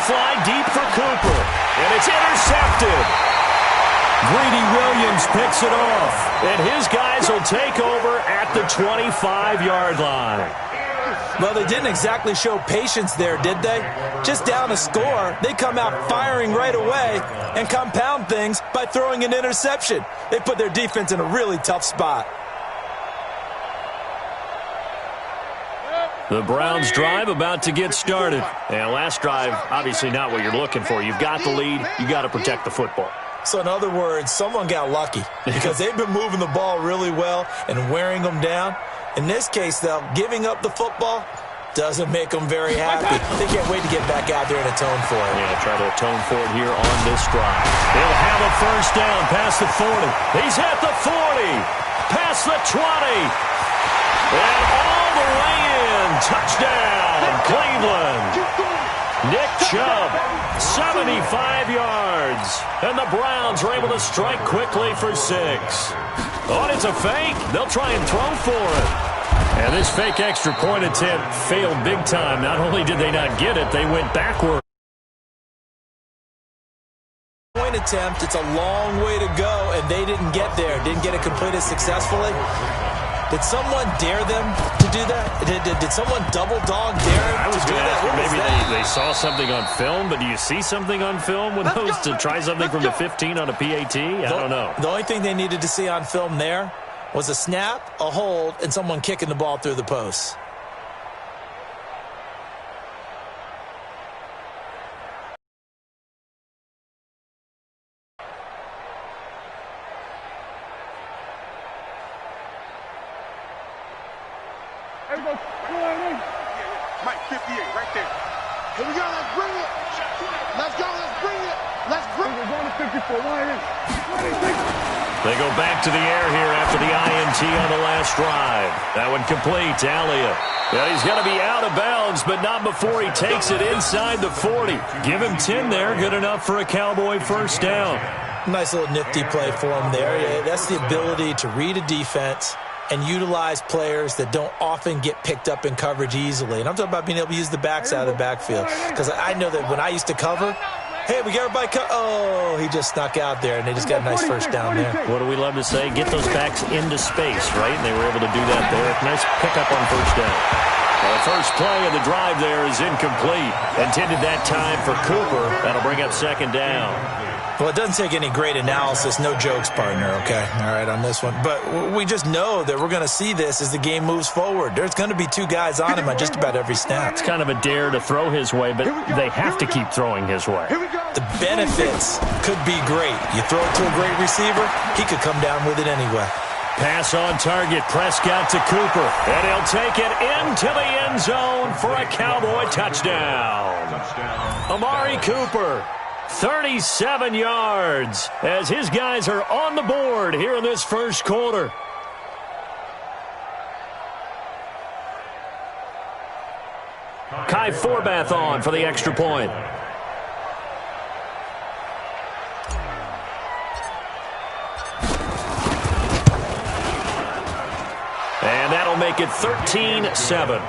fly deep for Cooper, and it's intercepted. Greedy Williams picks it off, and his guys will take over at the 25-yard line. Well, they didn't exactly show patience there, did they? Just down a score, they come out firing right away and compound things by throwing an interception. They put their defense in a really tough spot. The Browns' drive about to get started. And last drive, obviously not what you're looking for. You've got the lead. You got to protect the football. So in other words, someone got lucky because they've been moving the ball really well and wearing them down. In this case, though, giving up the football doesn't make them very happy. They can't wait to get back out there and atone for it. Yeah, try to atone for it here on this drive. They'll have a first down past the 40. He's at the 40, past the 20, and all the way in. Touchdown, Cleveland. Nick Chubb, 75 yards. And the Browns are able to strike quickly for 6. Oh, it's a fake. They'll try and throw for it. And this fake extra point attempt failed big time. Not only did they not get it, they went backward. Point attempt, it's a long way to go, and they didn't get there. Didn't get it completed successfully. Did someone dare them to do that? Did someone double dog dare them to do that? Maybe they saw something on film, but do you see something on film with those to try something from the 15 on a PAT? I don't know. The only thing they needed to see on film there was a snap, a hold, and someone kicking the ball through the post. Mike 58 right there. Here we go, let's bring it. Let's go, let's bring it. Let's bring it. We're going to 54. They go back to the air here after the INT on the last drive. That one complete. Elliott. Yeah, he's going to be out of bounds, but not before he takes it inside the 40. Give him 10 there. Good enough for a Cowboy first down. Nice little nifty play for him there. Yeah, that's the ability to read a defense and utilize players that don't often get picked up in coverage easily. And I'm talking about being able to use the backs out of the backfield. Because I know that when I used to cover, hey, we got everybody oh, he just snuck out there, and they just got a nice first down there. What do we love to say? Get those backs into space, right? And they were able to do that there. Nice pickup on first down. Well, the first play of the drive there is incomplete. Intended that time for Cooper. That'll bring up second down. Well, it doesn't take any great analysis. No jokes, partner, okay? All right, on this one. But we just know that we're going to see this as the game moves forward. There's going to be 2 guys on him on just about every snap. It's kind of a dare to throw his way, but they have to keep throwing his way. The benefits could be great. You throw it to a great receiver, he could come down with it anyway. Pass on target, Prescott to Cooper. And he'll take it into the end zone for a Cowboy touchdown. Amari Cooper, 37 yards, as his guys are on the board here in this first quarter. Kai Forbath on for the extra point. And that'll make it 13-7.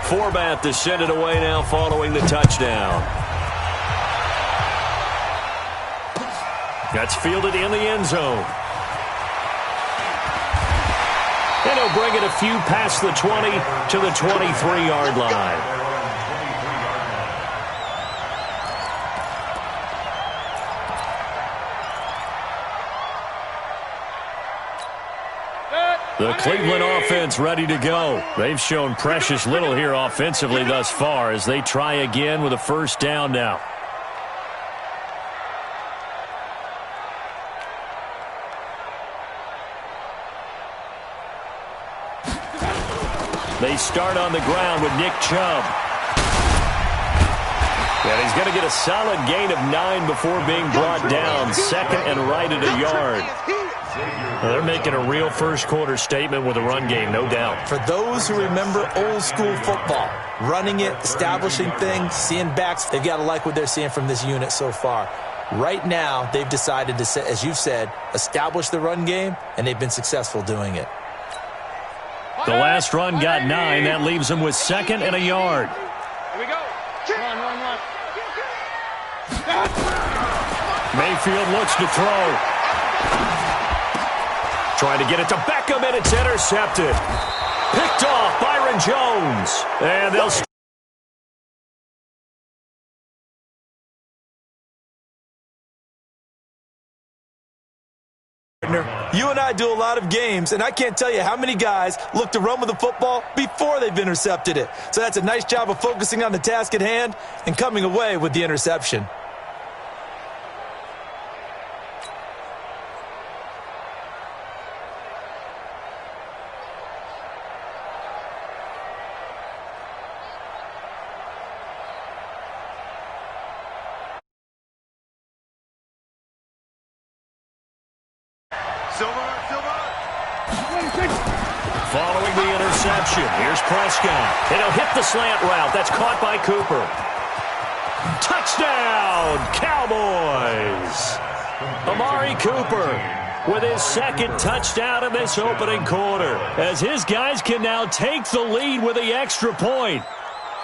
Forbath to send it away now following the touchdown. That's fielded in the end zone. And he'll bring it a few past the 20 to the 23-yard line. The Cleveland offense ready to go. They've shown precious little here offensively thus far as they try again with a first down now. They start on the ground with Nick Chubb. And he's going to get a solid gain of 9 before being brought down. Second and right at a yard. They're making a real first-quarter statement with a run game, no doubt. For those who remember old-school football, running it, establishing things, seeing backs, they've got to like what they're seeing from this unit so far. Right now, they've decided to, as you've said, establish the run game, and they've been successful doing it. The last run got 9. That leaves them with 2nd and a yard. Here we go. Run. Mayfield looks to throw. Trying to get it to Beckham, and it's intercepted. Picked off Byron Jones. And they'll... You and I do a lot of games, and I can't tell you how many guys look to run with the football before they've intercepted it. So that's a nice job of focusing on the task at hand and coming away with the interception. Following the interception, here's Prescott. And he'll hit the slant route. That's caught by Cooper. Touchdown, Cowboys! Amari Cooper with his 2nd touchdown in this opening quarter, as his guys can now take the lead with the extra point.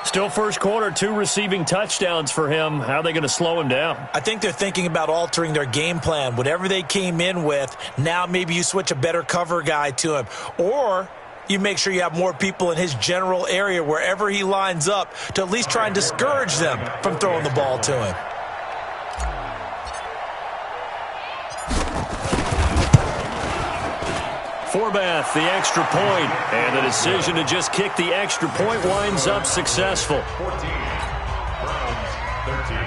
Still first quarter, 2 receiving touchdowns for him. How are they going to slow him down? I think they're thinking about altering their game plan. Whatever they came in with, now maybe you switch a better cover guy to him. Or you make sure you have more people in his general area wherever he lines up to at least try and discourage them from throwing the ball to him. Forbath, the extra point, and the decision to just kick the extra point winds up successful. 14, Browns 13.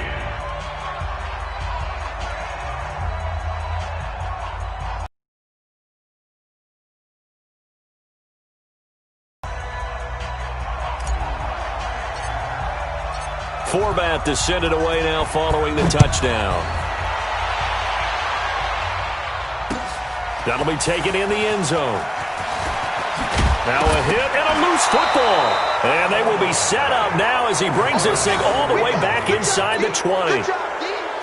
Forbath to send it away now following the touchdown. That'll be taken in the end zone. Now a hit and a loose football. And they will be set up now as he brings this thing all the way back inside the 20.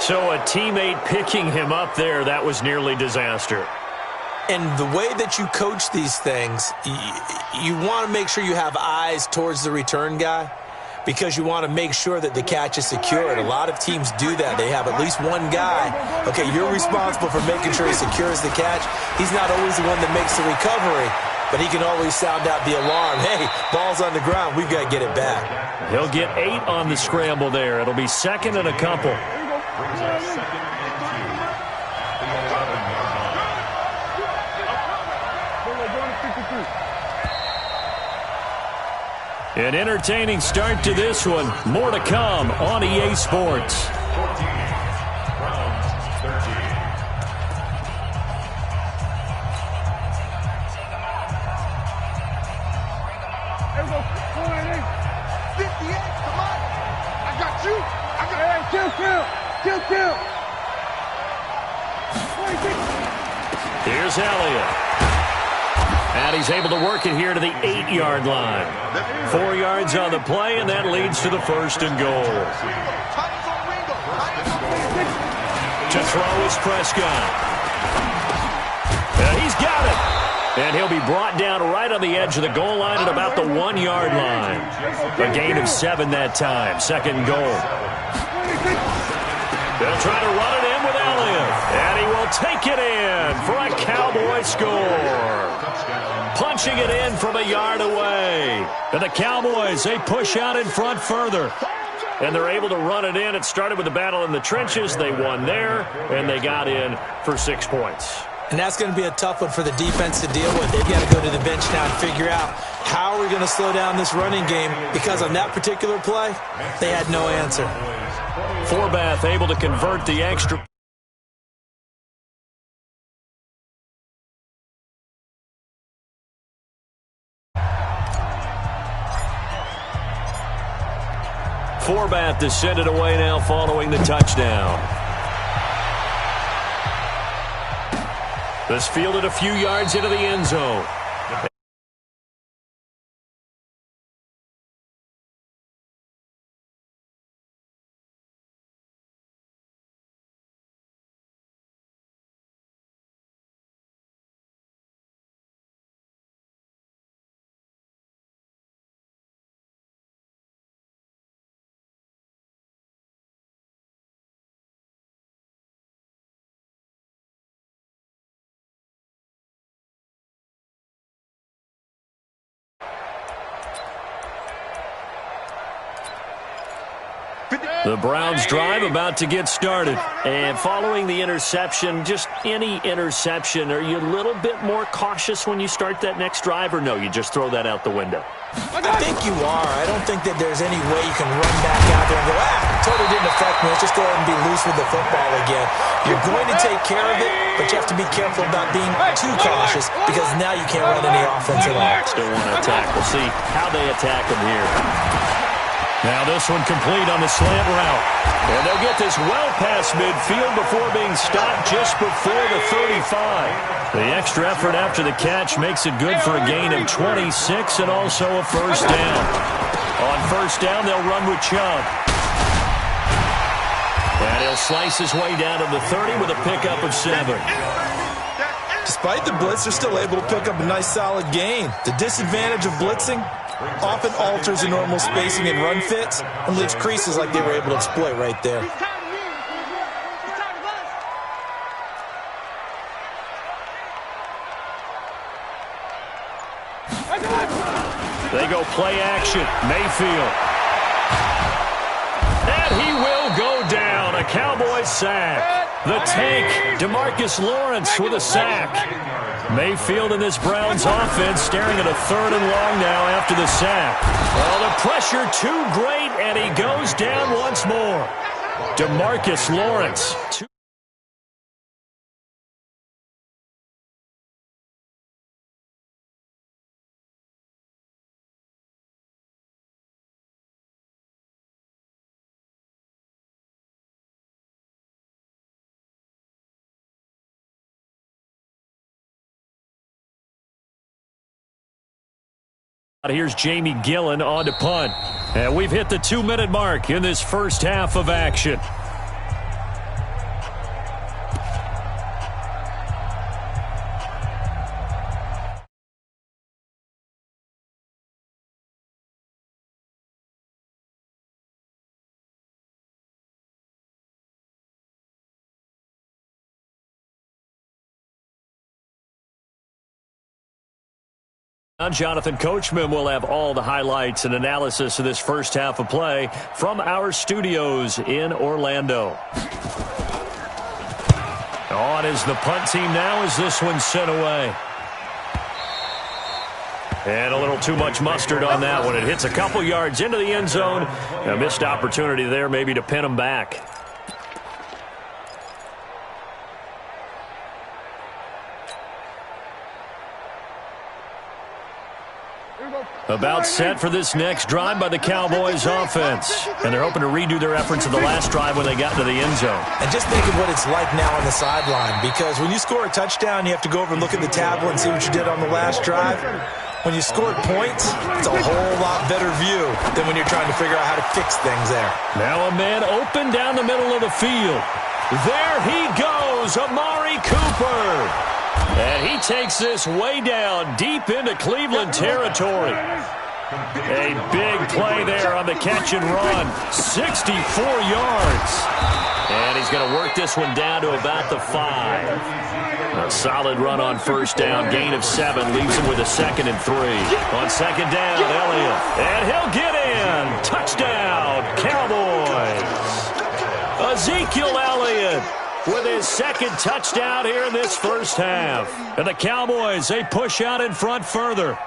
So a teammate picking him up there, that was nearly disaster. And the way that you coach these things, you want to make sure you have eyes towards the return guy, because you want to make sure that the catch is secured. A lot of teams do that. They have at least one guy. Okay, you're responsible for making sure he secures the catch. He's not always the one that makes the recovery, but he can always sound out the alarm. Hey, ball's on the ground. We've got to get it back. He'll get 8 on the scramble there. It'll be 2nd and a couple. Brings us 2nd and 2. The 11-yard line. An entertaining start to this one. More to come on EA Sports. 14, Browns 13. There we go. 58, come on. I got you. Kill. Here's Elliott. And he's able to work it here to the 8-yard line. 4 yards on the play, and that leads to the 1st and goal. To throw is Prescott. And he's got it. And he'll be brought down right on the edge of the goal line at about the 1-yard line. A gain of 7 that time. 2nd goal. They'll try to run it in with Elliott. And he will take it in for a Cowboy score. Punching it in from a yard away. And the Cowboys, they push out in front further. And they're able to run it in. It started with a battle in the trenches. They won there, and they got in for 6 points. And that's going to be a tough one for the defense to deal with. They've got to go to the bench now and figure out how are we going to slow down this running game, because on that particular play, they had no answer. Forbath able to convert the extra. Forbath to send it away now following the touchdown. This fielded a few yards into the end zone. The Browns drive about to get started. And following the interception, just any interception, are you a little bit more cautious when you start that next drive, or no, you just throw that out the window? I think you are. I don't think that there's any way you can run back out there and go, totally didn't affect me. Let's just go ahead and be loose with the football again. You're going to take care of it, but you have to be careful about being too cautious because now you can't run any offense at all. Still want to attack. We'll see how they attack him here. Now this one complete on the slant route. And they'll get this well past midfield before being stopped just before the 35. The extra effort after the catch makes it good for a gain of 26 and also a first down. On first down, they'll run with Chubb. And he'll slice his way down to the 30 with a pickup of 7. Despite the blitz, they're still able to pick up a nice solid gain. The disadvantage of blitzing often alters the normal spacing and run fits and leaves creases like they were able to exploit right there. They go play action. Mayfield. And he will go down. A Cowboys sack. The tank, DeMarcus Lawrence with a sack. Mayfield in this Browns offense staring at a 3rd and long now after the sack. Well, the pressure too great, and he goes down once more. DeMarcus Lawrence. Here's Jamie Gillen on to punt. And we've hit the 2-minute mark in this first half of action. Jonathan Coachman will have all the highlights and analysis of this first half of play from our studios in Orlando. On is the punt team now as this one's sent away. And a little too much mustard on that one. It hits a couple yards into the end zone. A missed opportunity there maybe to pin them back. About set for this next drive by the Cowboys offense. And they're hoping to redo their efforts of the last drive when they got into the end zone. And just think of what it's like now on the sideline, because when you score a touchdown, you have to go over and look at the tablet and see what you did on the last drive. When you scored points, it's a whole lot better view than when you're trying to figure out how to fix things there. Now a man open down the middle of the field. There he goes, Amari Cooper. And he takes this way down deep into Cleveland territory. A big play there on the catch and run. 64 yards. And he's going to work this one down to about the 5. A solid run on first down. Gain of 7 leaves him with a 2nd and 3. On second down, Elliott. And he'll get in. Touchdown, Cowboys. Ezekiel Elliott with his 2nd touchdown here in this first half. And the Cowboys, they push out in front further.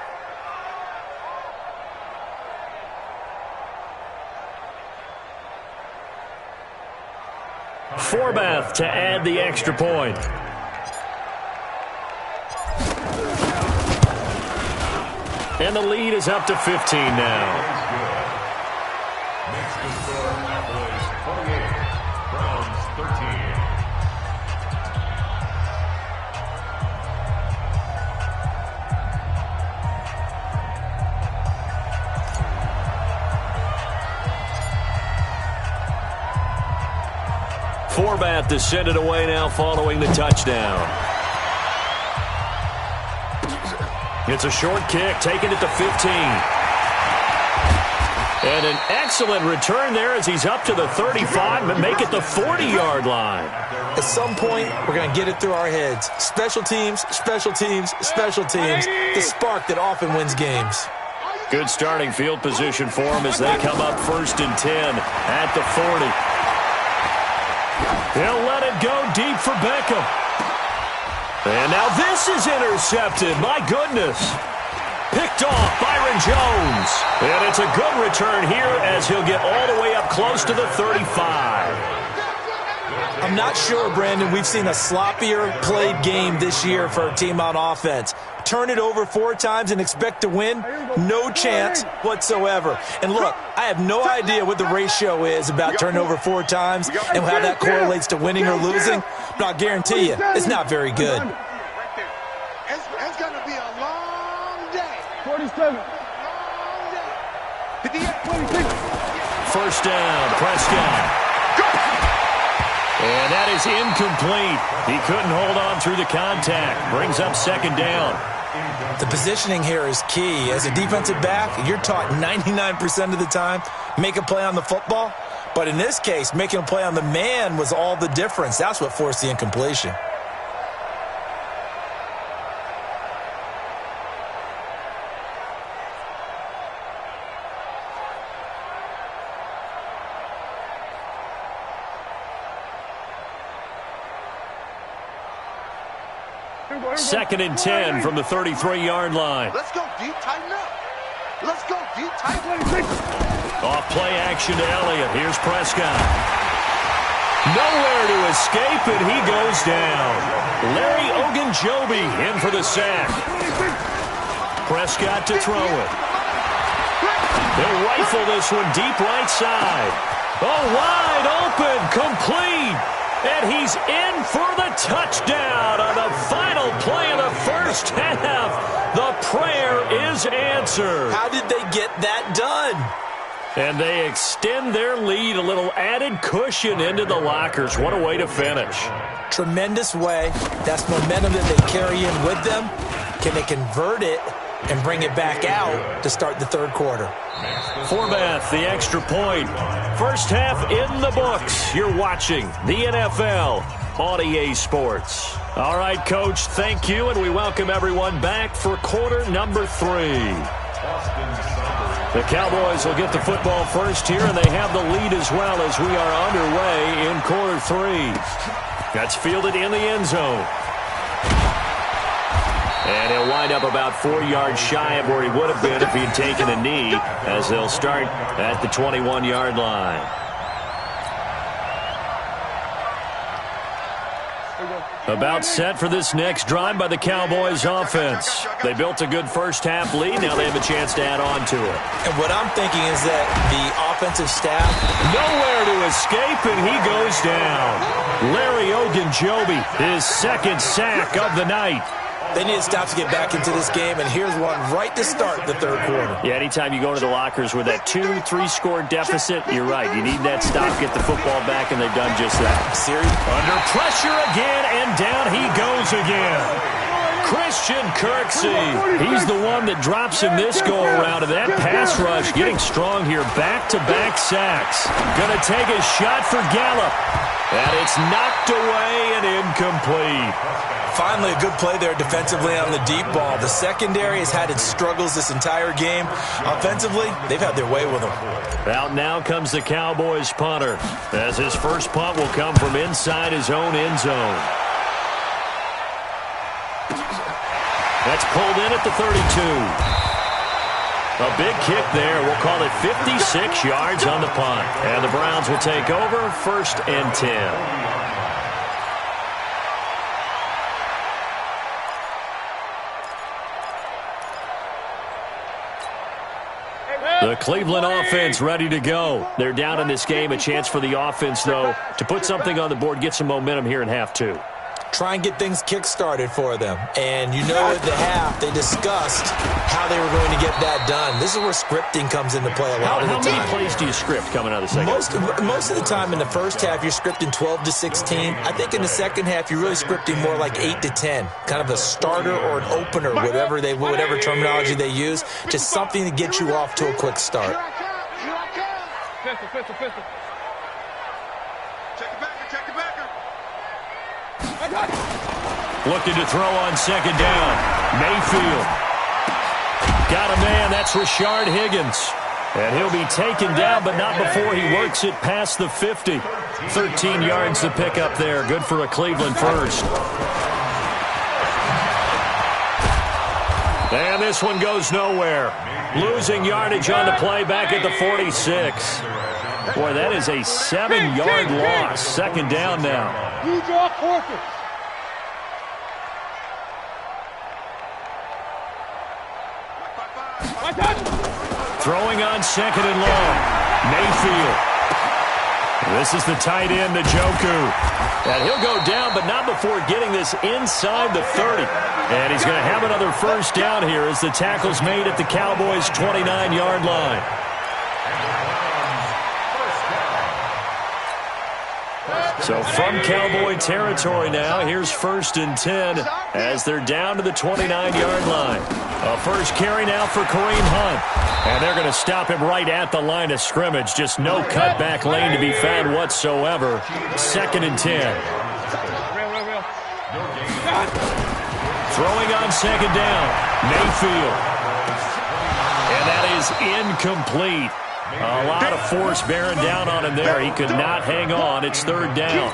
Forbath to add the extra point. And the lead is up to 15 now. Forbath to send it away now following the touchdown. It's a short kick, taking it to 15. And an excellent return there as he's up to the 35, but make it the 40-yard line. At some point, we're going to get it through our heads. Special teams, special teams, special teams. The spark that often wins games. Good starting field position for them as they come up 1st and 10 at the 40. He'll let it go deep for Beckham. And now this is intercepted. My goodness. Picked off Byron Jones. And it's a good return here as he'll get all the way up close to the 35. I'm not sure, Brandon, we've seen a sloppier played game this year for a team on offense. Turn it over 4 times and expect to win? No chance whatsoever. And look, I have no idea what the ratio is about turning over 4 times and how that correlates to winning or losing, but I'll guarantee you, it's not very good. It's going to be a long day. 47. Long day. 1st down, Prescott. And that is incomplete. He couldn't hold on through the contact. Brings up 2nd down. The positioning here is key. As a defensive back, you're taught 99% of the time, make a play on the football. But in this case, making a play on the man was all the difference. That's what forced the incompletion. Second and 10 from the 33-yard line. Let's go deep, tighten up. Let's go deep, tighten up. Off play action to Elliott. Here's Prescott. Nowhere to escape, and he goes down. Larry Ogunjobi in for the sack. Prescott to throw it. They'll rifle this one deep right side. Oh, wide open, complete. And he's in for the touchdown on the final play of the 1st half. The prayer is answered. How did they get that done? And they extend their lead, a little added cushion into the lockers. What a way to finish. Tremendous way. That's momentum that they carry in with them. Can they convert it and bring it back out to start the 3rd quarter? Forbath, the extra point. 1st half in the books. You're watching the NFL on EA Sports. All right, Coach, thank you, and we welcome everyone back for quarter number 3. The Cowboys will get the football first here, and they have the lead as well as we are underway in quarter 3. That's fielded in the end zone. And he'll wind up about 4 yards shy of where he would have been if he had taken a knee, as they'll start at the 21-yard line. About set for this next drive by the Cowboys offense. They built a good 1st half lead. Now they have a chance to add on to it. And what I'm thinking is that the offensive staff, nowhere to escape, and he goes down. Larry Ogunjobi, his 2nd sack of the night. they need to stop to get back into this game, and here's one right to start the third quarter. Yeah, anytime you go to the lockers with that 2-3 score deficit, you're right. You need that stop, get the football back, and they've done just that. Series under pressure again, and down he goes again. Christian Kirksey, he's the one that drops in this go-around, and that pass rush getting strong here. Back-to-back sacks. Gonna take a shot for Gallup, and it's knocked away and incomplete. Finally, a good play there defensively on the deep ball. The secondary has had its struggles this entire game. Offensively, they've had their way with them. Out now comes the Cowboys punter, as his first punt will come from inside his own end zone. That's pulled in at the 32. A big kick there. We'll call it 56 yards on the punt. And the Browns will take over, 1st and 10. The Cleveland offense ready to go. They're down in this game. A chance for the offense, though, to put something on the board, get some momentum here in half two. try and get things kick-started for them. And you know at the half, they discussed how they were going to get that done. This is where scripting comes into play a lot of the time. How many plays do you script coming out of the second? Most of the time in the first half, you're scripting 12 to 16. I think in the second half, you're really scripting more like 8 to 10, kind of a starter or an opener, whatever terminology they use, just something to get you off to a quick start. Pistol. Check the backer. Looking to throw on second down. Mayfield. Got a man. That's Rashard Higgins. And he'll be taken down, but not before he works it past the 50. 13 yards to pick up there. Good for a Cleveland first. And this one goes nowhere. Losing yardage on the play back at the 46. Boy, that is a 7-yard loss. Second down now. Use your forces. Throwing on second and long. Mayfield. This is the tight end, Njoku. And he'll go down, but not before getting this inside the 30. And he's going to have another first down here as the tackle's made at the Cowboys' 29-yard line. So from Cowboy territory now, here's 1st and 10 as they're down to the 29-yard line. A first carry now for Kareem Hunt. And they're going to stop him right at the line of scrimmage. Just no cutback lane to be found whatsoever. 2nd and 10. Throwing on second down. Mayfield. And that is incomplete. A lot of force bearing down on him there. He could not hang on. It's 3rd down.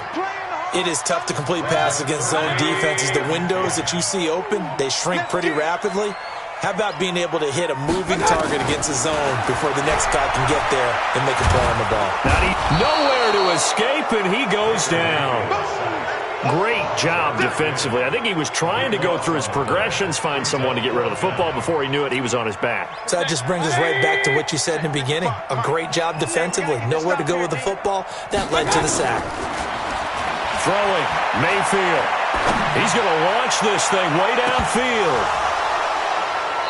It is tough to complete passes against zone defenses. The windows that you see open, they shrink pretty rapidly. How about being able to hit a moving target against a zone before the next guy can get there and make a play on the ball? Nowhere to escape, and he goes down. Great job defensively. I think he was trying to go through his progressions, find someone to get rid of the football. Before he knew it, he was on his back. So that just brings us right back to what you said in the beginning. A great job defensively. Nowhere to go with the football. That led to the sack. Throwing. Mayfield. He's going to launch this thing way downfield.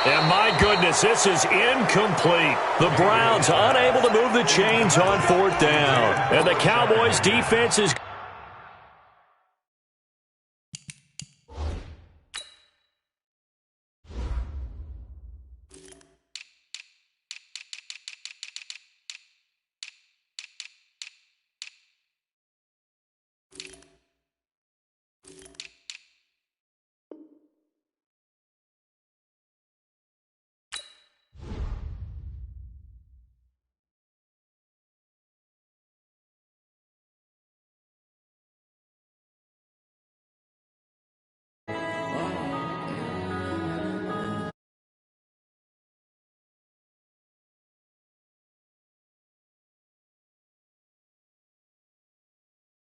And my goodness, this is incomplete. The Browns unable to move the chains on 4th down. And the Cowboys defense is